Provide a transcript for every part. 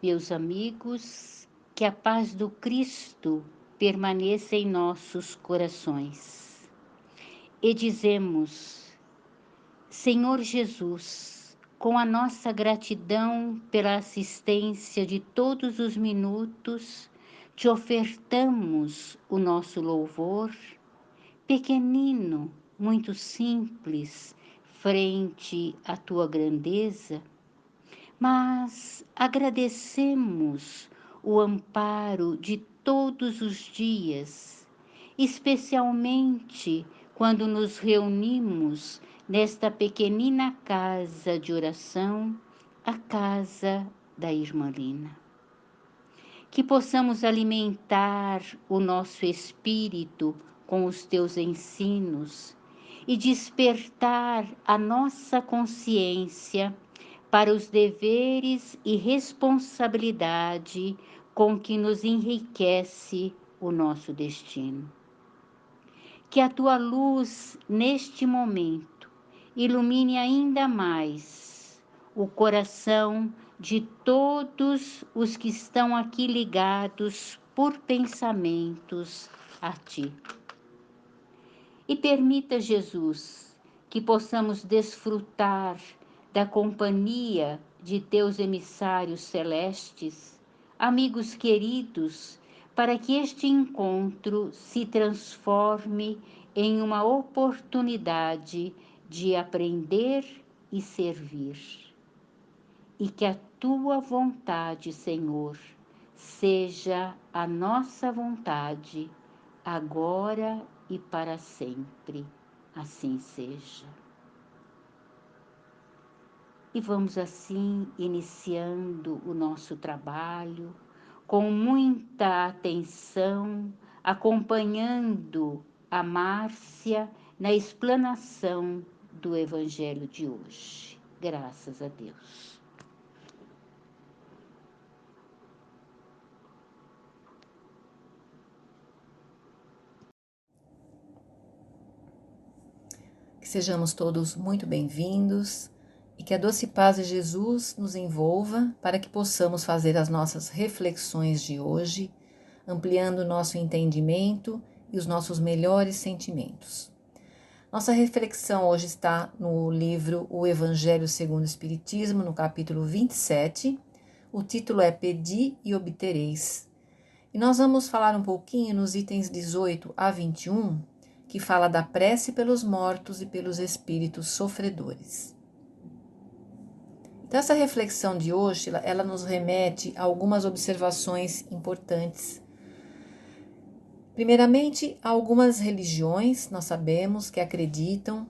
Meus amigos, que a paz do Cristo permaneça em nossos corações. E dizemos, Senhor Jesus, com a nossa gratidão pela assistência de todos os minutos, te ofertamos o nosso louvor, pequenino, muito simples, frente à tua grandeza, mas agradecemos o amparo de todos os dias, especialmente quando nos reunimos nesta pequenina casa de oração, a casa da Irmã Lina. Que possamos alimentar o nosso espírito com os teus ensinos e despertar a nossa consciência para os deveres e responsabilidade com que nos enriquece o nosso destino. Que a tua luz, neste momento, ilumine ainda mais o coração de todos os que estão aqui ligados por pensamentos a ti. E permita, Jesus, que possamos desfrutar da companhia de teus emissários celestes, amigos queridos, para que este encontro se transforme em uma oportunidade de aprender e servir. E que a tua vontade, Senhor, seja a nossa vontade, agora e para sempre. Assim seja. E vamos assim iniciando o nosso trabalho com muita atenção, acompanhando a Márcia na explanação do Evangelho de hoje. Graças a Deus. Que sejamos todos muito bem-vindos e que a doce paz de Jesus nos envolva para que possamos fazer as nossas reflexões de hoje, ampliando o nosso entendimento e os nossos melhores sentimentos. Nossa reflexão hoje está no livro O Evangelho segundo o Espiritismo, no capítulo 27. O título é Pedi e Obtereis. E nós vamos falar um pouquinho nos itens 18 a 21, que fala da prece pelos mortos e pelos espíritos sofredores. Então, essa reflexão de hoje, ela nos remete a algumas observações importantes. Primeiramente, algumas religiões, nós sabemos que acreditam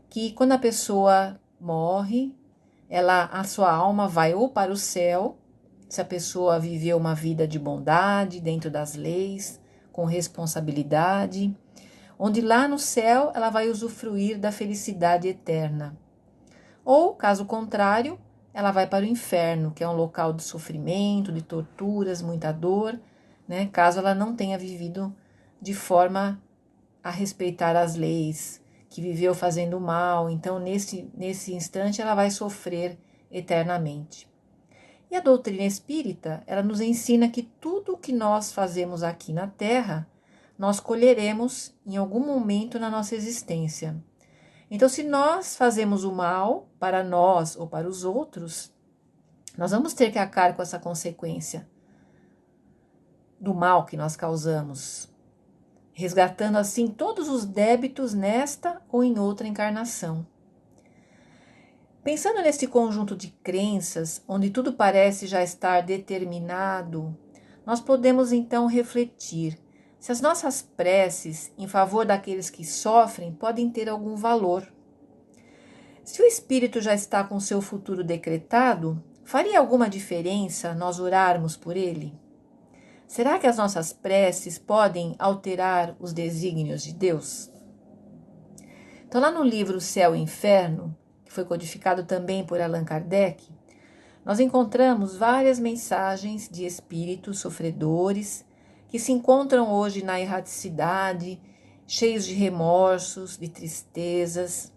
que quando a pessoa morre, a sua alma vai ou para o céu, se a pessoa viveu uma vida de bondade, dentro das leis, com responsabilidade, onde lá no céu ela vai usufruir da felicidade eterna. Ou, caso contrário, ela vai para o inferno, que é um local de sofrimento, de torturas, muita dor, né? Caso ela não tenha vivido de forma a respeitar as leis, que viveu fazendo mal, então nesse instante ela vai sofrer eternamente. E a doutrina espírita, ela nos ensina que tudo o que nós fazemos aqui na Terra, nós colheremos em algum momento na nossa existência. Então, se nós fazemos o mal para nós ou para os outros, nós vamos ter que arcar com essa consequência do mal que nós causamos, resgatando assim todos os débitos nesta ou em outra encarnação. Pensando nesse conjunto de crenças, onde tudo parece já estar determinado, nós podemos então refletir se as nossas preces em favor daqueles que sofrem podem ter algum valor. Se o espírito já está com seu futuro decretado, faria alguma diferença nós orarmos por ele? Será que as nossas preces podem alterar os desígnios de Deus? Então, lá no livro Céu e Inferno, que foi codificado também por Allan Kardec, nós encontramos várias mensagens de espíritos sofredores que se encontram hoje na erraticidade, cheios de remorsos, de tristezas,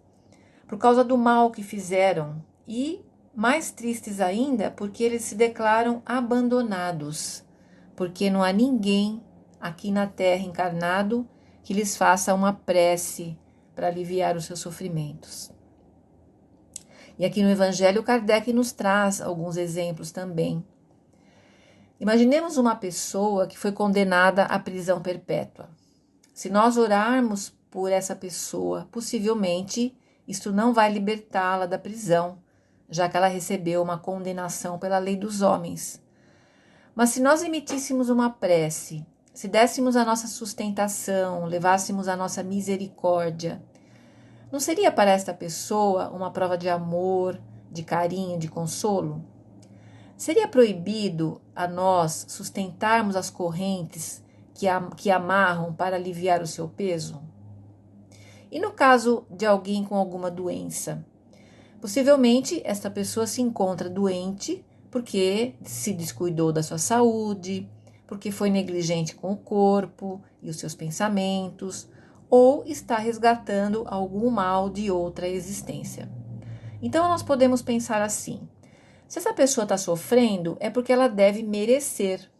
por causa do mal que fizeram e, mais tristes ainda, porque eles se declaram abandonados, porque não há ninguém aqui na Terra encarnado que lhes faça uma prece para aliviar os seus sofrimentos. E aqui no Evangelho, Kardec nos traz alguns exemplos também. Imaginemos uma pessoa que foi condenada à prisão perpétua. Se nós orarmos por essa pessoa, possivelmente isto não vai libertá-la da prisão, já que ela recebeu uma condenação pela lei dos homens. Mas se nós emitíssemos uma prece, se dessemos a nossa sustentação, levássemos a nossa misericórdia, não seria para esta pessoa uma prova de amor, de carinho, de consolo? Seria proibido a nós sustentarmos as correntes que amarram para aliviar o seu peso? E no caso de alguém com alguma doença? Possivelmente esta pessoa se encontra doente porque se descuidou da sua saúde, porque foi negligente com o corpo e os seus pensamentos, ou está resgatando algum mal de outra existência. Então nós podemos pensar assim: se essa pessoa está sofrendo, é porque ela deve merecer.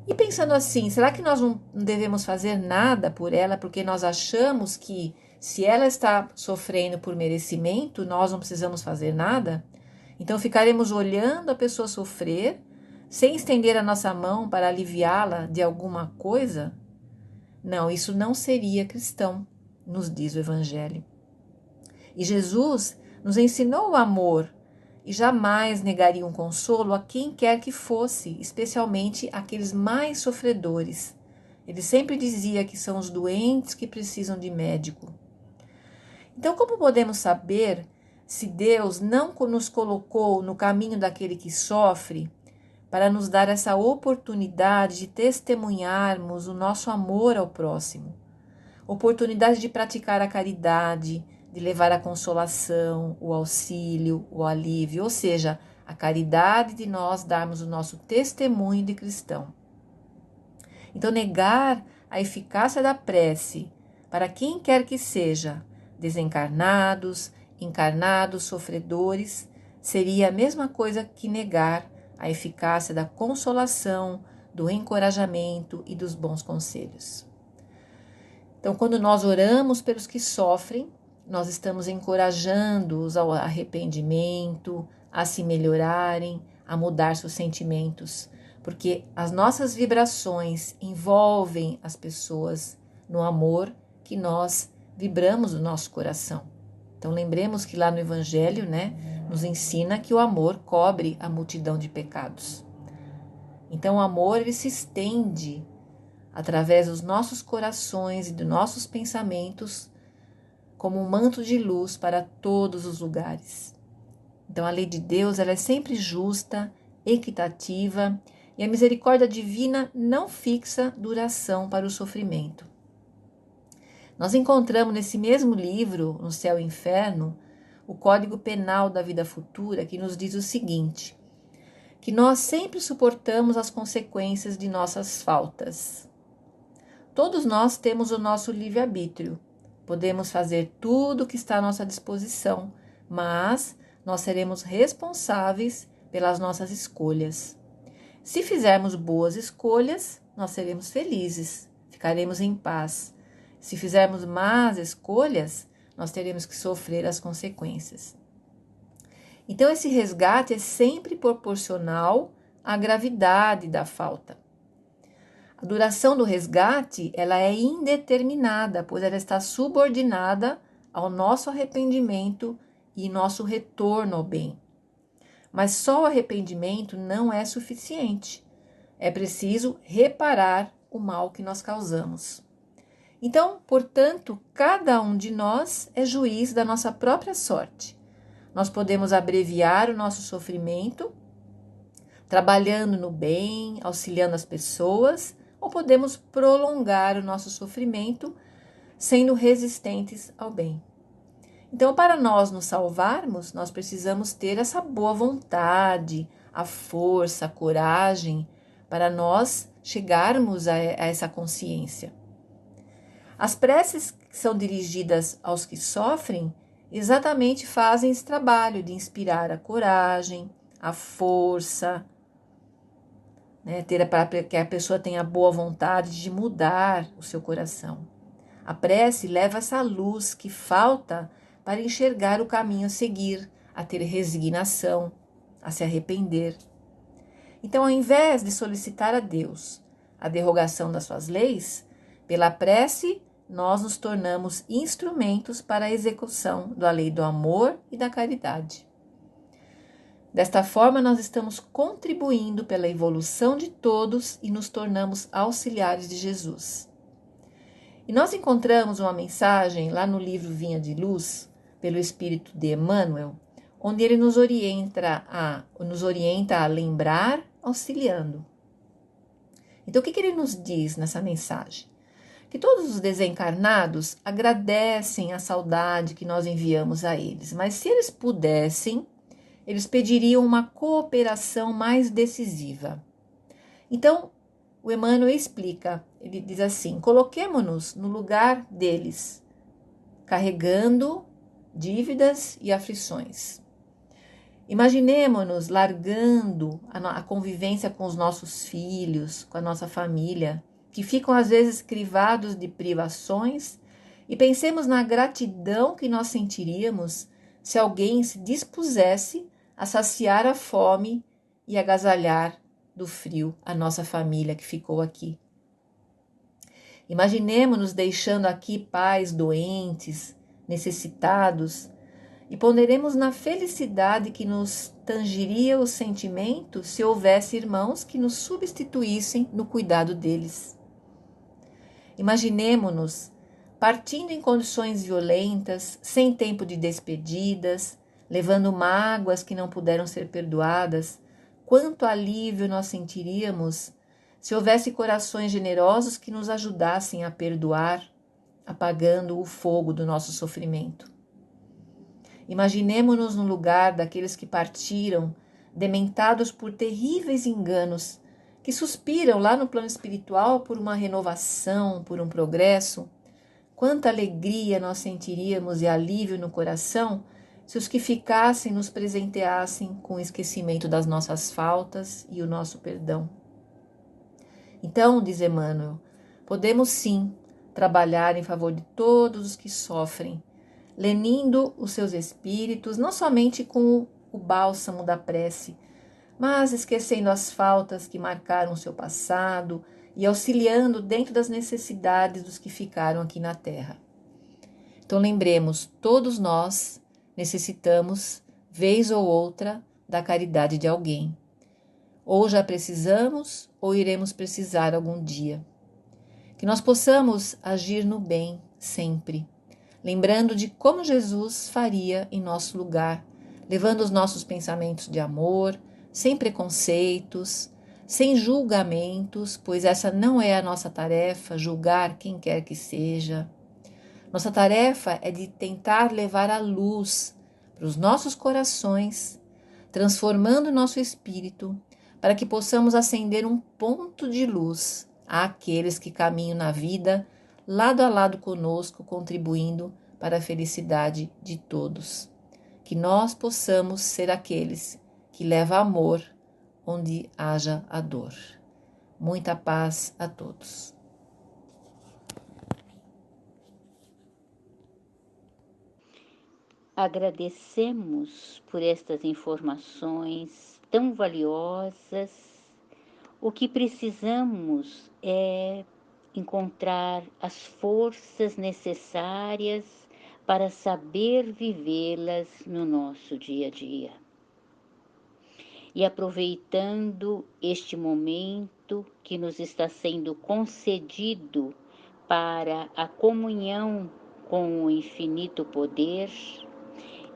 E pensando assim, será que nós não devemos fazer nada por ela porque nós achamos que se ela está sofrendo por merecimento, nós não precisamos fazer nada? Então ficaremos olhando a pessoa sofrer sem estender a nossa mão para aliviá-la de alguma coisa? Não, isso não seria cristão, nos diz o Evangelho. E Jesus nos ensinou o amor e jamais negaria um consolo a quem quer que fosse, especialmente aqueles mais sofredores. Ele sempre dizia que são os doentes que precisam de médico. Então, como podemos saber se Deus não nos colocou no caminho daquele que sofre para nos dar essa oportunidade de testemunharmos o nosso amor ao próximo, oportunidade de praticar a caridade, de levar a consolação, o auxílio, o alívio, ou seja, a caridade de nós darmos o nosso testemunho de cristão. Então, negar a eficácia da prece para quem quer que seja, desencarnados, encarnados, sofredores, seria a mesma coisa que negar a eficácia da consolação, do encorajamento e dos bons conselhos. Então, quando nós oramos pelos que sofrem, nós estamos encorajando-os ao arrependimento, a se melhorarem, a mudar seus sentimentos, porque as nossas vibrações envolvem as pessoas no amor que nós vibramos no nosso coração. Então, lembremos que lá no Evangelho, nos ensina que o amor cobre a multidão de pecados. Então, o amor ele se estende através dos nossos corações e dos nossos pensamentos como um manto de luz para todos os lugares. Então, a lei de Deus ela é sempre justa, equitativa e a misericórdia divina não fixa duração para o sofrimento. Nós encontramos nesse mesmo livro, No Céu e Inferno, o Código Penal da Vida Futura, que nos diz o seguinte, que nós sempre suportamos as consequências de nossas faltas. Todos nós temos o nosso livre-arbítrio. Podemos fazer tudo o que está à nossa disposição, mas nós seremos responsáveis pelas nossas escolhas. Se fizermos boas escolhas, nós seremos felizes, ficaremos em paz. Se fizermos más escolhas, nós teremos que sofrer as consequências. Então, esse resgate é sempre proporcional à gravidade da falta. A duração do resgate ela é indeterminada, pois ela está subordinada ao nosso arrependimento e nosso retorno ao bem. Mas só o arrependimento não é suficiente. É preciso reparar o mal que nós causamos. Então, portanto, cada um de nós é juiz da nossa própria sorte. Nós podemos abreviar o nosso sofrimento, trabalhando no bem, auxiliando as pessoas, ou podemos prolongar o nosso sofrimento, sendo resistentes ao bem. Então, para nós nos salvarmos, nós precisamos ter essa boa vontade, a força, a coragem, para nós chegarmos a essa consciência. As preces que são dirigidas aos que sofrem exatamente fazem esse trabalho de inspirar a coragem, a força, né, para que a pessoa tenha boa vontade de mudar o seu coração. A prece leva essa luz que falta para enxergar o caminho a seguir, a ter resignação, a se arrepender. Então, ao invés de solicitar a Deus a derrogação das suas leis, pela prece nós nos tornamos instrumentos para a execução da lei do amor e da caridade. Desta forma, nós estamos contribuindo pela evolução de todos e nos tornamos auxiliares de Jesus. E nós encontramos uma mensagem lá no livro Vinha de Luz, pelo Espírito de Emmanuel, onde ele nos orienta a lembrar, auxiliando. Então, o que ele nos diz nessa mensagem? Que todos os desencarnados agradecem a saudade que nós enviamos a eles, mas se eles pudessem, eles pediriam uma cooperação mais decisiva. Então, o Emmanuel explica, ele diz assim: coloquemo-nos no lugar deles, carregando dívidas e aflições. Imaginemo-nos largando a convivência com os nossos filhos, com a nossa família, que ficam às vezes crivados de privações, e pensemos na gratidão que nós sentiríamos se alguém se dispusesse a saciar a fome e agasalhar do frio a nossa família que ficou aqui. Imaginemo-nos deixando aqui pais doentes, necessitados, e ponderemos na felicidade que nos tangiria o sentimento se houvesse irmãos que nos substituíssem no cuidado deles. Imaginemo-nos partindo em condições violentas, sem tempo de despedidas, levando mágoas que não puderam ser perdoadas. Quanto alívio nós sentiríamos se houvesse corações generosos que nos ajudassem a perdoar, apagando o fogo do nosso sofrimento. Imaginemo-nos no lugar daqueles que partiram, dementados por terríveis enganos, que suspiram lá no plano espiritual por uma renovação, por um progresso. Quanta alegria nós sentiríamos e alívio no coração se os que ficassem nos presenteassem com o esquecimento das nossas faltas e o nosso perdão. Então, diz Emmanuel, podemos sim trabalhar em favor de todos os que sofrem, lenindo os seus espíritos, não somente com o bálsamo da prece, mas esquecendo as faltas que marcaram o seu passado e auxiliando dentro das necessidades dos que ficaram aqui na Terra. Então lembremos, todos nós necessitamos, vez ou outra, da caridade de alguém. Ou já precisamos, ou iremos precisar algum dia. Que nós possamos agir no bem sempre, lembrando de como Jesus faria em nosso lugar, levando os nossos pensamentos de amor, sem preconceitos, sem julgamentos, pois essa não é a nossa tarefa, julgar quem quer que seja. Nossa tarefa é de tentar levar a luz para os nossos corações, transformando o nosso espírito, para que possamos acender um ponto de luz àqueles que caminham na vida, lado a lado conosco, contribuindo para a felicidade de todos. Que nós possamos ser aqueles que levam amor onde haja a dor. Muita paz a todos. Agradecemos por estas informações tão valiosas. O que precisamos é encontrar as forças necessárias para saber vivê-las no nosso dia a dia. E aproveitando este momento que nos está sendo concedido para a comunhão com o infinito poder,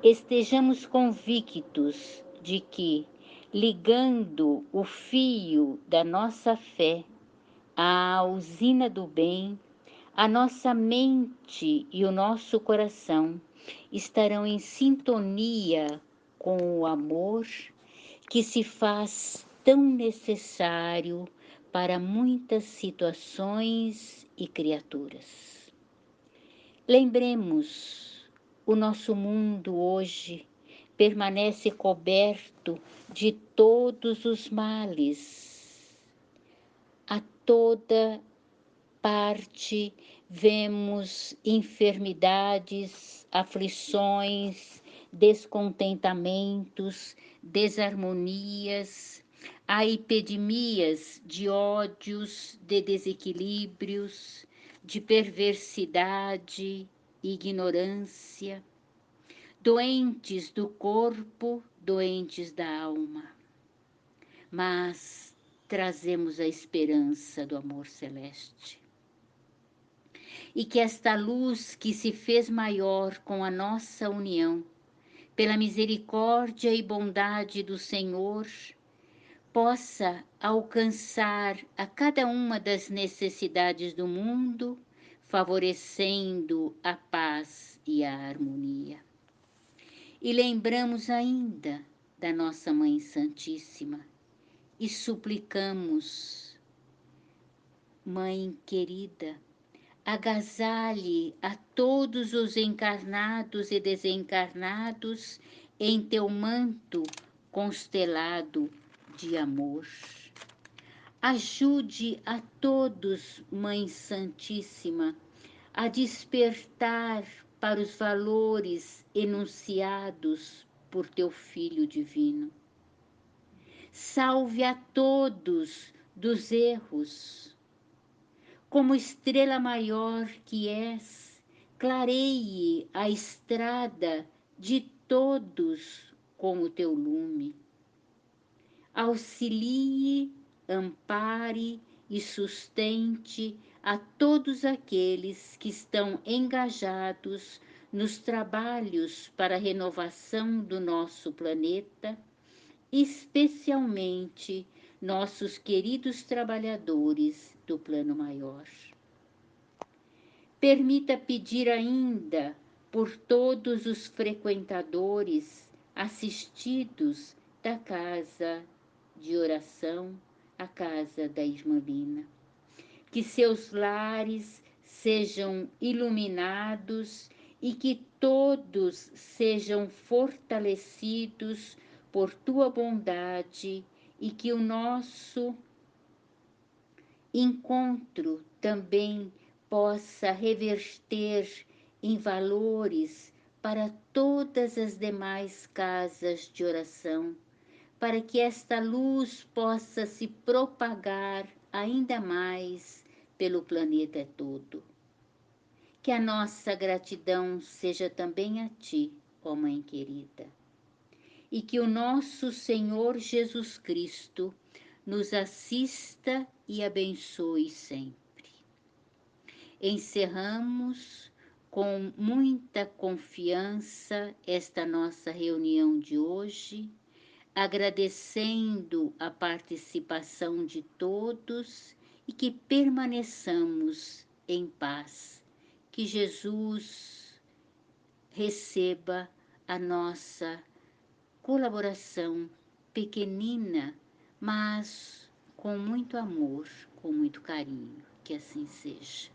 estejamos convictos de que, ligando o fio da nossa fé à usina do bem, a nossa mente e o nosso coração estarão em sintonia com o amor que se faz tão necessário para muitas situações e criaturas. Lembremos, o nosso mundo hoje permanece coberto de todos os males. A toda parte vemos enfermidades, aflições, descontentamentos, desarmonias, há epidemias de ódios, de desequilíbrios, de perversidade, ignorância, doentes do corpo, doentes da alma. Mas trazemos a esperança do amor celeste. E que esta luz que se fez maior com a nossa união, pela misericórdia e bondade do Senhor, possa alcançar a cada uma das necessidades do mundo, favorecendo a paz e a harmonia. E lembramos ainda da nossa Mãe Santíssima e suplicamos, Mãe querida, agasalhe a todos os encarnados e desencarnados em teu manto constelado de amor. Ajude a todos, Mãe Santíssima, a despertar para os valores enunciados por teu Filho Divino. Salve a todos dos erros. Como estrela maior que és, clareie a estrada de todos com o teu lume. Auxilie, ampare e sustente a todos aqueles que estão engajados nos trabalhos para a renovação do nosso planeta, especialmente nossos queridos trabalhadores do plano maior. Permita pedir ainda por todos os frequentadores assistidos da casa de oração, a casa da Irmã Lina, que seus lares sejam iluminados e que todos sejam fortalecidos por tua bondade e que o nosso encontro também possa reverter em valores para todas as demais casas de oração, para que esta luz possa se propagar ainda mais pelo planeta todo. Que a nossa gratidão seja também a ti, ó Mãe querida, e que o nosso Senhor Jesus Cristo nos assista e abençoe sempre. Encerramos com muita confiança esta nossa reunião de hoje, agradecendo a participação de todos e que permaneçamos em paz. Que Jesus receba a nossa colaboração pequenina, mas com muito amor, com muito carinho. Que assim seja.